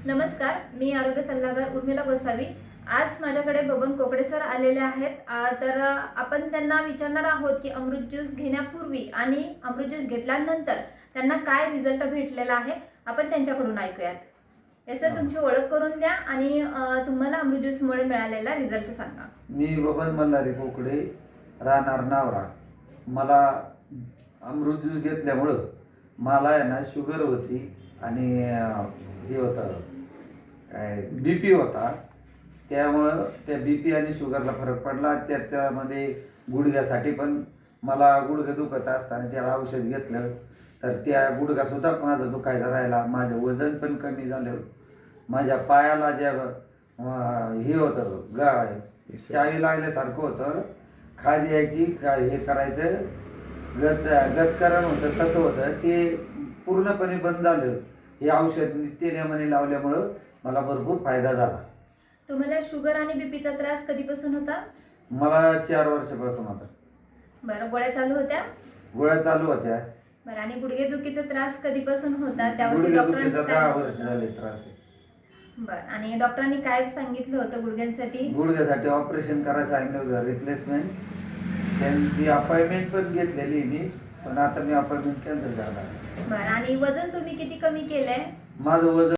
नमस्कार, मी आरोग्य सल्लागार उर्मिला गोसावी। आज माझ्याकडे बबन कोकडे सर आलेले आहेत। तर आपण त्यांना विचारणार आहोत की अमृत ज्यूस घेण्यापूर्वी आणि अमृत ज्यूस घेतल्यानंतर त्यांना काय रिझल्ट भेटलेला आहे, आपण त्यांच्याकडून ऐकूयात। सर, तुमची ओळख करून द्या आणि तुम्हाला अमृत ज्यूसमुळे मिळालेला रिझल्ट सांगा। मी बबन मल्हारी कोकडे, राहणार नावरा। मला अमृत ज्यूस घेतल्यामुळं मला आहे ना शुगर होती आणि हे होतं काय BP होता। त्यामुळं त्या BP आणि शुगरला फरक पडला। त्यामध्ये गुडघ्यासाठी पण मला गुडघं दुखत असताना त्याला औषध घेतलं तर त्या गुडघासुद्धा माझा दुखायचा राहिला। माझं वजन पण कमी झालं। माझ्या पायाला ज्या हे होतं चावी लागल्यासारखं होतं, खाज यायची, काय हे करायचं गचकरण होतं, तसं होतं, ते पूर्णपणे बंद झालं। हे औषध नित्यनेमाने लावल्यामुळं मला भरपूर फायदा झाला। तुम्हाला शुगर आणि बीपीचा त्रास कधीपासून होता? मला 4 वर्षापासून होता। बरं, गोळ्या चालू होत्या? गोळ्या चालू होत्या। बरं, आणि गुडघेदुखीचा त्रास कधीपासून होता? गुडघेदुखीचा 10 वर्ष झाले त्रास आहे। बरं, आणि डॉक्टरांनी काय सांगितलं होतं गुडघ्यांसाठी? गुडघ्यासाठी ऑपरेशन करायला सांगितलं होतं, रिप्लेसमेंट। त्यांची अपॉइंटमेंट पण घेतलेली मी, पण आता मी अपॉइंटमेंट कॅन्सल करणार। बरं, आणि वजन तुम्ही किती कमी केलंय? माझं वजन